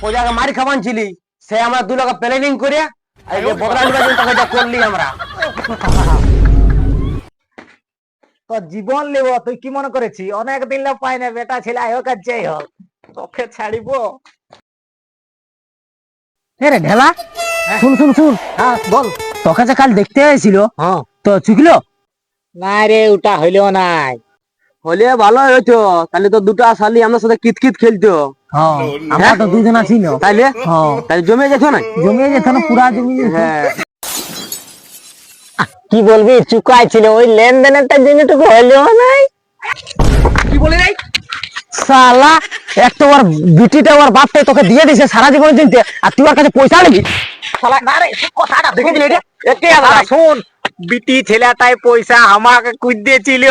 প্রজাকে মারি খাওয়ানছিলি, সে আমরা 2 লাখ প্ল্যানিং করে বদলা নিবার জন্য তোকে করলি আমরা। তো জীবন নেব তুই কি মনে করেছি? অনেক দিন পাই না, বেটা ছেলে হোক আর যাই হোক তোকে ছাড়িব। রে ঢেলা, শুন শুন শুন। হ্যাঁ বল। তোকে যে কাল দেখতে এসেছিল, হ্যাঁ তো চুকিলো না রে, ওটা হইলেও নাই। হলে ভালো হইতো, তাহলে তো 2টা শালি আমার সাথে কিতকিত খেলতো। হ্যাঁ আমরা তো 2 জনা ছিল, তাইলে তাহলে জমে যেত না, জমে যেত না, পুরা জমি যেত। হ্যাঁ কি বলবি, চুকাই ছিল ওই লেনদেনেরটা জিনিসটুকু হইলেও নাই। কি বলে নাই শালা, একটা ওর বিটিটা ওর বাপটা তোকে দিয়ে দিয়েছে সারা জীবনের জন্য, আর তুই ওর কাছে পয়সা নিবি? শালা না রে, কথাটা দেখেছিলি এটা? একে শুন, বিটি ছেলেটাই পয়সা আমাকে কুই দিয়েছিল।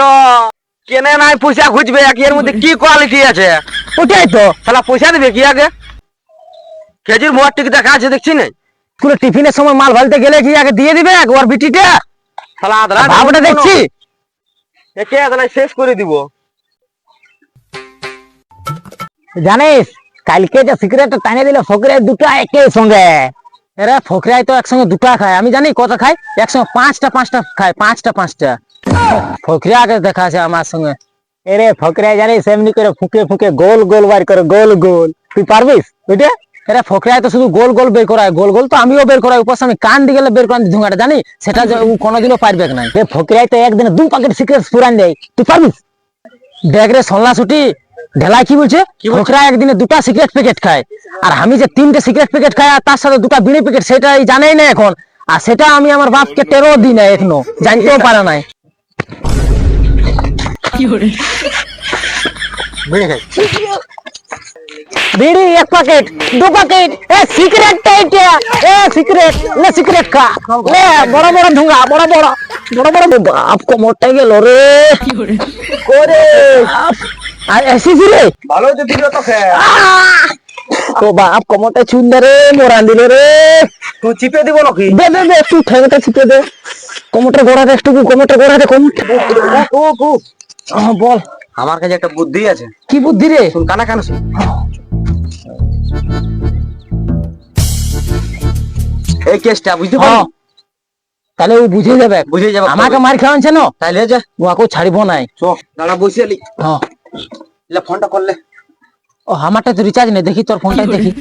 কেনে নাই পয়সা খুঁজবে, এর মধ্যে কি কোয়ালিটি আছে? ওটাই তো, শালা পয়সা দিবে কি আগে? খেজুর মোয়ার টিক দেখা আছে দেখছি না, স্কুলে টিফিনের সময় মাল ভালতে গেলে কি আগে দিয়ে দিবে ওর বিটিটা? শালা আদরা ভাবটা দেখছি, একে আদরা শেষ করে দিব। জানিস কালকে যে সিগারেটটা টানিয়ে দিল ফকরে, 2টা একই সঙ্গে। এরা ফকরাই তো একসঙ্গে 2টা খায়, আমি জানি কত খায়, একসঙ্গে 5টা খায়, 5টা। ফকরা আগে দেখা আছে আমার সঙ্গে। এরে ফকরে জানিস এমনি করে ফুকে ফুকে গোল গোল বার করে, গোল গোল। তুই পারবিস ওইটা? এরা ফকরাই তো শুধু গোল গোল বের করায়, গোল গোল তো আমিও বের করাই, উপর আমি কান দিয়ে গেলে বের করান ধুঁয়াটা জানি, সেটা যে ও কোনোদিনও পারবে না। ফকরাই তো একদিনে 2 প্যাকেট সিগারেট পুরান দেয়, তুই পারবিস? দেখ রে সল্লা ছুটি, ঢেলাই কি বলছে, ফকরা একদিনে 2টা সিগারেট প্যাকেট খায়, আর আমি যে 3টে সিগারেট প্যাকেট খাই আর তার সাথে 2টা বিড়ি প্যাকেট, সেটা জানেই না এখন। আর সেটা আমি আমার বাপকে 13 দিই না, এখনো জানতেও পারে নাই। বিড়ি 1 প্যাকেট 2 প্যাকেট, এ সিগারেট টাইটা, এ সিগারেট লে, সিগারেট খা লে, বড় বড় ঢুঙ্গা, বড় বড় বাপ কো মোটাই গেল রে করে। আর এসেছি রে, ভালো যে দিল তোকে, তো বাপ কো মোটাই চুন্দা রে, মোরান দিল রে। তুই চিপে দিব নাকি? দে দে দে, তুই ঠেঙ্গটা চিপে দে, কমোটার গোড়াতে একটু, কমোটার গোড়াতে বল। আমার কাছে একটা বুদ্ধি আছে। কি বুদ্ধি রে? শুন, কানা কানা শুন। এই কেসটা বুঝতে পারো, তাহলে ও বুঝে যাবে, আমাকে মার খাওয়াচ্ছে না, তাইলে যা ওকে ছাড়িব নাই। দাঁড়া বসে আলি। হ্যাঁ লে ফোনটা করলে। ও আমারটা তো রিচার্জ নেই, দেখি তোর ফোনটাই দেখি।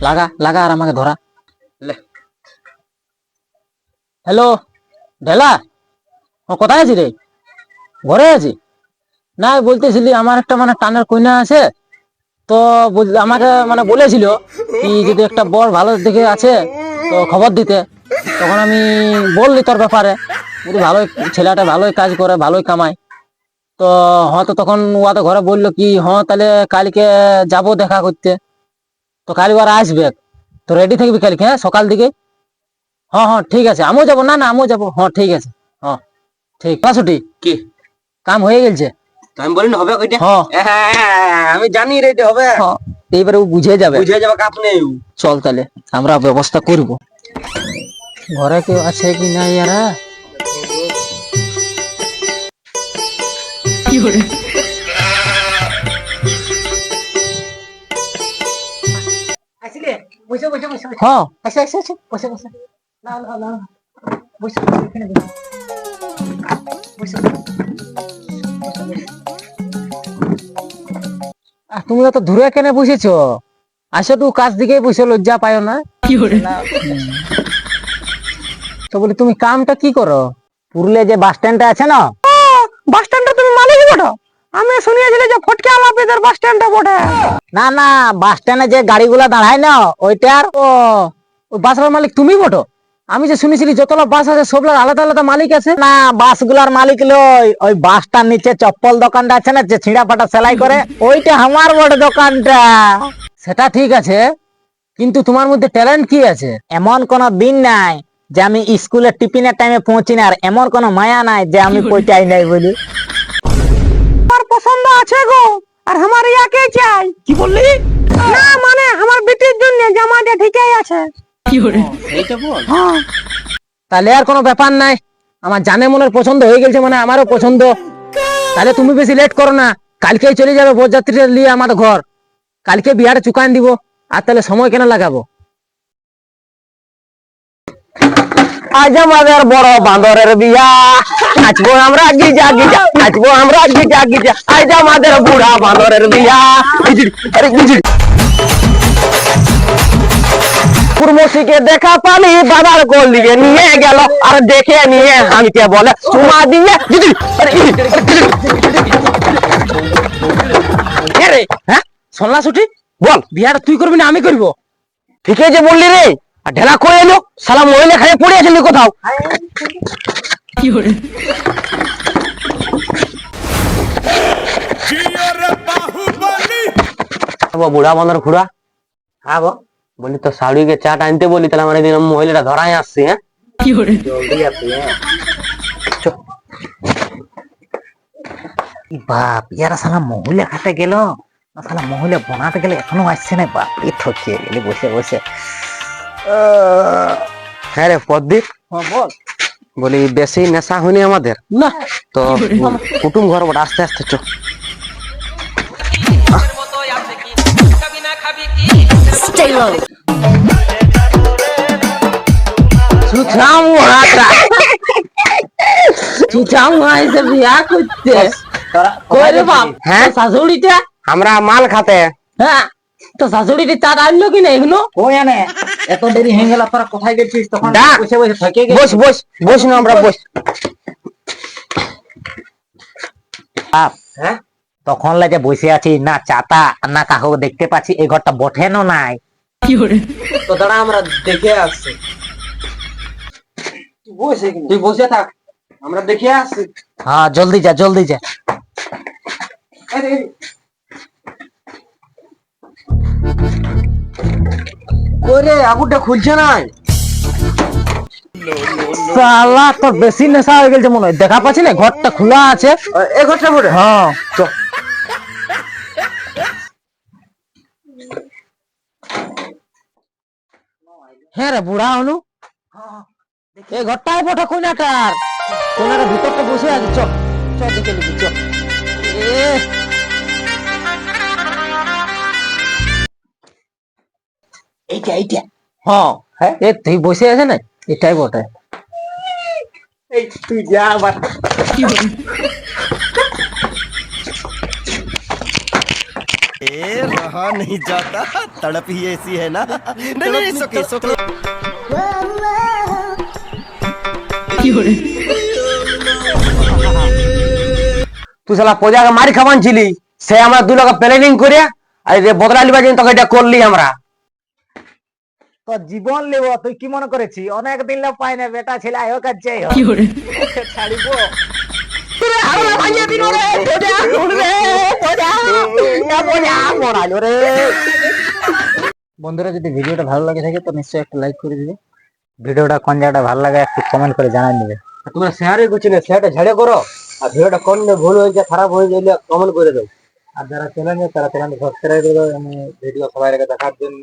লাগা লাগা আর আমাকে ধরা। লে হ্যালো ঢেলা, ও কোথায় আছি রে? ঘরে আছি না, বলতেছিলি আমার একটা মানে টানের কইনা আছে, তো আমাকে মানে বলেছিল কি যদি একটা বর ভালো দেখে আছে তো খবর দিতে। তখন আমি বললি তোর ব্যাপারে, যদি ভালোই ছেলেটা ভালোই কাজ করে, ভালোই কামায়, তো হয়তো তখন ওয়া তো ঘরে বললো কি হ্যাঁ তাহলে কালকে যাব দেখা করতে। তো কাল ওরা আসবে, তো রেডি থাকবি কালকে, হ্যাঁ সকাল দিকে। হ্যাঁ হ্যাঁ ঠিক আছে, আমিও যাবো। না না আমিও যাবো, হ্যাঁ ঠিক আছে। হ্যাঁ ঠিক ছুটি কি কাম হয়ে গেছে? আমি বলি না হবে কইটা? হ্যাঁ আমি জানি রে এটা হবে। এইবারে ও বুঝে যাবে, কাপ নেই। চল তাহলে আমরা ব্যবস্থা করব। ঘরে কেউ আছে কি না ইয়ারা? কি করে আসলে বসে বসে বসে, হ্যাঁ আসে আসে আসে, বসে বসে না না না, বসে এখানে বসে বসে। তুমি তো দূরে কেন বসেছো? আসো তো কাজ দিকে বসে, লজ্জা পায় না? কি করে তো বলি তুমি কামটা কি করো? পুরুলিয়া যে বাস স্ট্যান্ডটা আছে না, বাস স্ট্যান্ডটা তুমি মালিক বটো? আমি শুনিয়েছিলাম যে ফটকে আলাপেদের বাস স্ট্যান্ডটা বটে। না না, বাস স্ট্যান্ডে যে গাড়িগুলা দাঁড়ায় না ওইটার, ও বাসের মালিক তুমি বটো? আমি যে শুনেছিলি যতলা বাস আছে সবলার আলাদা আলাদা মালিক আছে। না, বাসগুলার মালিক লই, ওই বাসটার নিচে চপ্পল দোকানটা আছে না, যে ছিঁড়া ফাটা সেলাই করে, ওইটা আমার বড় দোকানটা। সেটা ঠিক আছে, কিন্তু তোমার মধ্যে ট্যালেন্ট কি আছে? এমন কোন দিন নাই যে আমি স্কুলে টিফিনের টাইমে পৌঁছি না, আর এমন কোন মায়া নাই যে আমি পৌঁছাই নাই বলি। আমার পছন্দ আছে গো, আর আমার ইয়াকে চাই। কি বললি? না মানে আমার বেটির জন্য জামাটা ঠিকই আছে। কি করে এইটা বল? হ্যাঁ তাহলে আর কোনো ব্যাপার নাই, আমার জানে মনের পছন্দ হয়ে গেছে, মানে আমারও পছন্দ। তাহলে তুমি বেশি লেট করো না, কালকেই চলে যাবে বরযাত্রীরা নিয়ে আমার ঘর, কালকে বিয়াটা চুকান দিব। আর তাহলে সময় কেন লাগাবো? আজ আমাদের বড় বান্দরের বিয়া, নাচবো আমরা গিজা গিজা, নাচবো আমরা গিজা গিজা, আজ আমাদের বুড়া বান্দরের বিয়া। গিজিড়ি, আরে গিজিড়ি। কুরমসিকে দেখা পালি বাবার কোল দিকে নিয়ে গেল, আর দেখে নিয়ে আমাকে বলে চুমা দিয়ে গিজিড়ি, আরে গিজিড়ি, আরে গিজিড়ি। কে রে? হ্যাঁ, শুনলা ছুটি? বল, বিয়াটা তুই করবি না আমি করবো? ঠিকই যে বললি রে। আর ঢেলা করে এলো, শালা মহিলা খাইয়ে পড়ে আছেন কোথাও। বুড়া বান্দর খুড়া, হ্যাঁ গো, বলি তো শাড়িকে চাট আনতে বলি, তাহলে আমার এদিন মহিলাটা ধরাই আসছে। হ্যাঁ, জলদি আসি। হ্যাঁ বাপ, ইয়ারা শালা মহিলা খাতে গেল না, শালা মহিলা বানাতে গেলে এখনো আসছে না। বাপ রে, ঠকিয়ে গেলে বসে বসে। হ্যাঁ রে প্রদীপ, বল। বলি বেশি নেশা হয়নি আমাদের না তো, কুটুম ঘর বড় আস্তে আস্তে চো। Stay low. সুঠাম হাতা, সুঠাম হয়েছে বিয়া করতে। কই রে বাপ? হ্যাঁ? শাশুড়িটা? আমরা মাল খাতে। হ্যাঁ, তো শাশুড়িটা চাট আনলো কি না এগুলো? ওই আনে এত দেরি হয়ে গেল, তোরা কোথায় গেছিস? তখন ডাক। বসে বসে থকে গেছিস। বস বস বস না, আমরা বস। বাপ, হ্যাঁ, তখন লাগে বসে আছি, না চাতা না কাহু দেখতে পাচ্ছি, এই ঘরটা বঠেনও নাই। তো দাঁড়া আমরা দেখে আসছি। তুই বসে থাক, আমরা দেখে আসছি। হ্যাঁ জলদি যা, জলদি যা। ওরে আগুনটা খুলছে না। শালা তোর বেশি নেশা হয়ে গেছে মনে হয়, দেখা পাচ্ছি না ঘরটা খোলা আছে। এই ঘরটা পড়ে। হ্যাঁ চল। হ্যাঁ রে বুড়া হনু, এই ঘরটাই বটে কোনাটার, কোনাটার ভিতরটা বসে আছে। চ চ দেখে নিবি, চ। এইটা এইটা হ্যাঁ, এ তুই বসে আছে না, এটাই বটে। এই তুই যা আবার। रहा नहीं जाता, तड़प ही ऐसी है ना। नहीं नहीं, सुके सुके। তুই শালা প্রজাকে মারি খাবান ছিলি, সে আমরা দুই লোক প্ল্যানিং করে আর যে বদলা লিবার জন্য তোকে এটা করলি আমরা। তোর জীবন নেব, তুই কি মনে করেছি অনেক দিন লোক পাই না, বেটা ছেলে আয়ো কাজে ছাড়িব। বন্ধুরা, যদি ভিডিওটা ভালো লাগে থাকে তো নিশ্চয়ই একটা লাইক করে দিবে, ভিডিওটা কোন জায়গাটা ভালো লাগে একটু কমেন্ট করে জানাই দিবে। তোমরা শেয়ারই করছি না, শেয়ারটা ঝাড়ে করো। আর ভিডিওটা কোন ভুল হয়েছে খারাপ হয়ে গেলে কমেন্ট করে দাও। আর যারা চ্যানেল তারা চ্যানেল সাবস্ক্রাইব করে দাও, আমি ভিডিও সবাই দেখার জন্য।